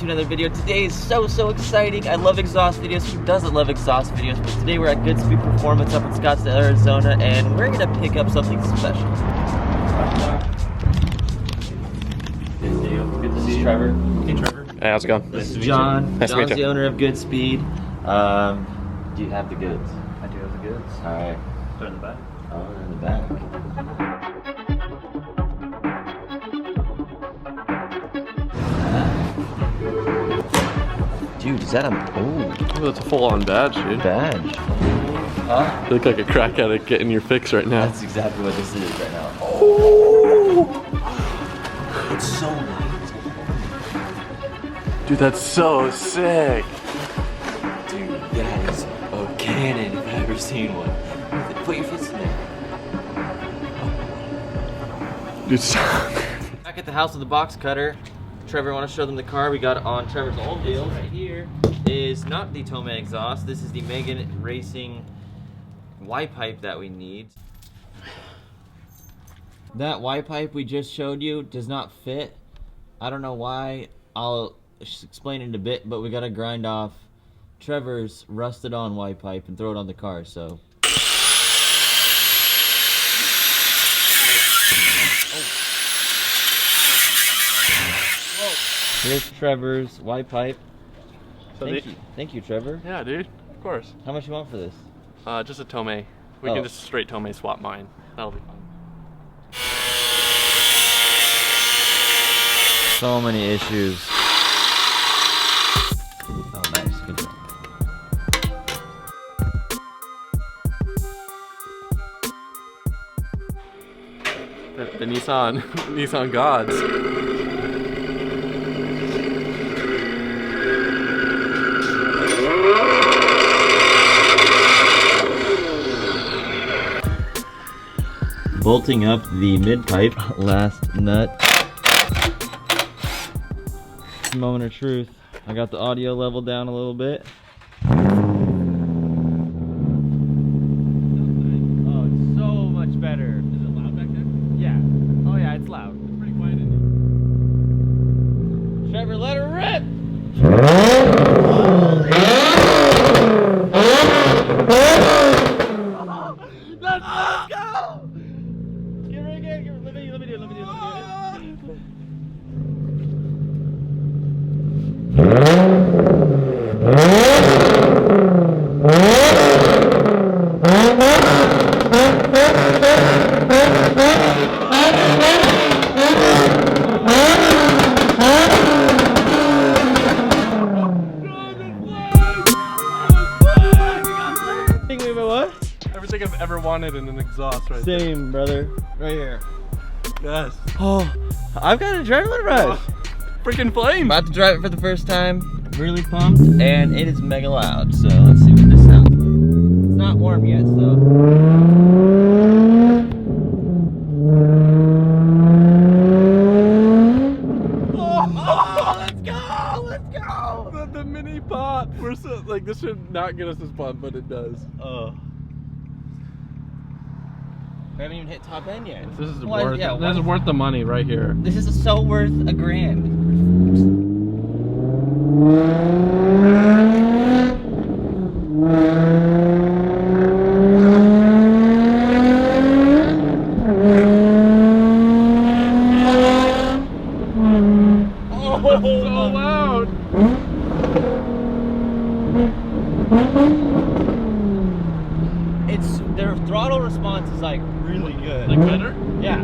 another video. Today is so exciting. I love exhaust videos. Who doesn't love exhaust videos? But today we're at Goodspeed Performance up in Scottsdale, Arizona, and we're gonna pick up something special. Good to see you, Trevor. Hey, Trevor. Hey, how's it going? This is John. Nice to meet John's you. the owner of Goodspeed. Do you have the goods? I do have the goods. All right. They're in the back. Oh, they're in the back. Dude, is that a That's a full-on badge, dude. badge? Huh? You look like a crack addict getting your fix right now. That's exactly what this is right now. Oh! It's so light. Dude, that's so sick. Dude, that is a cannon if I've ever seen one. Put your fist in there. Dude, so Back at the house with the box cutter. Trevor, want to show them the car we got on Trevor's old deal. Right here is not the Tomei exhaust. This is the Megan Racing Y pipe that we need. That Y pipe we just showed you does not fit. I don't know why. I'll explain it in a bit, but we got to grind off Trevor's rusted on Y pipe and throw it on the car, so. Here's Trevor's Y pipe. Thank you, Trevor. yeah, dude, of course. How much you want for this? Just a Tomei. We can just straight Tomei swap mine. That'll be fun. So many issues. Oh, nice. Good job. The Nissan, Nissan gods. Bolting up the mid pipe, last nut. Moment of truth. I got the audio level down a little bit. Oh, it's so much better. Is it loud back there? Yeah. Oh yeah, it's loud. It's pretty quiet in here. Trevor, let her rip! Let's go! Give her again. Let me do it. What? Everything I've ever wanted in an exhaust right there. Same, brother. Right here. Yes. Oh, I've got an adrenaline rush. Freaking flame. About to drive it for the first time. Really pumped, and it is mega loud. So let's see what this sounds like. It's not warm yet, so. The mini pot. We're so, like, this should not get us this pumped, but it does. We haven't even hit top end yet. This is Well, worth. yeah, This is worth the money right here. This is so worth $1,000. Oh, so loud. Their throttle response is like really good. Like better? Yeah.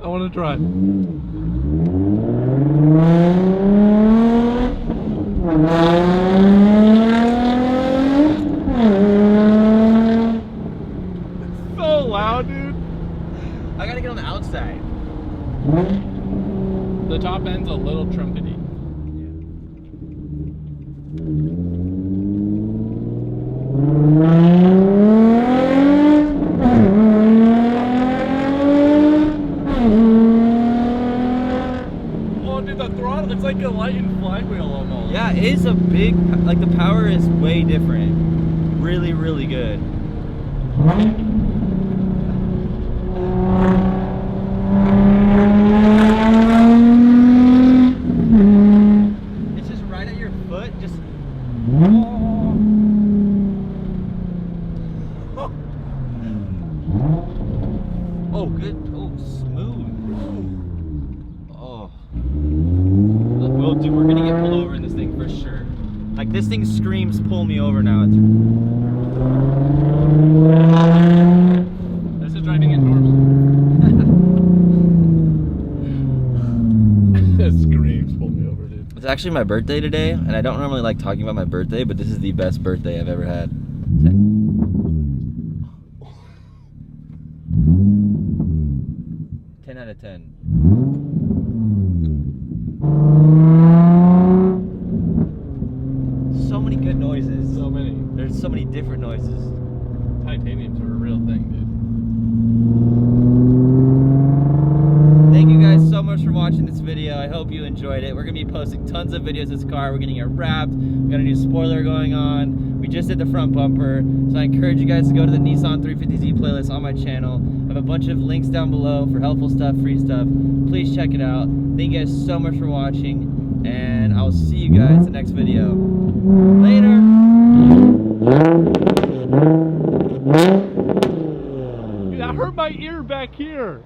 I want to try. It's so loud, dude. I gotta get on the outside. The top end's a little trumpety. Oh, dude, the throttle, it's like a light and flywheel almost. Yeah, it is a big, like the power is way different. Really really, really good. It's just right at your foot, just. Oh, good. Oh, smooth. Oh. Well, dude, we're gonna get pulled over in this thing for sure. Like, this thing screams, pull me over now. This is driving it normal. It screams, pull me over, dude. It's actually my birthday today, and I don't normally like talking about my birthday, but this is the best birthday I've ever had. 10 out of 10. So many good noises. So many. There's so many different noises. Titaniums are a real thing, dude. Thank you guys so much for watching this video. I hope you enjoyed it. We're gonna be posting tons of videos of this car. We're getting it wrapped. We got a new spoiler going on. We just did the front bumper. So I encourage you guys to go to the Nissan 350Z playlist on my channel. I have a bunch of links down below for helpful stuff, free stuff. Please check it out. Thank you guys so much for watching, and I'll see you guys in the next video. Later! Dude, that hurt my ear back here.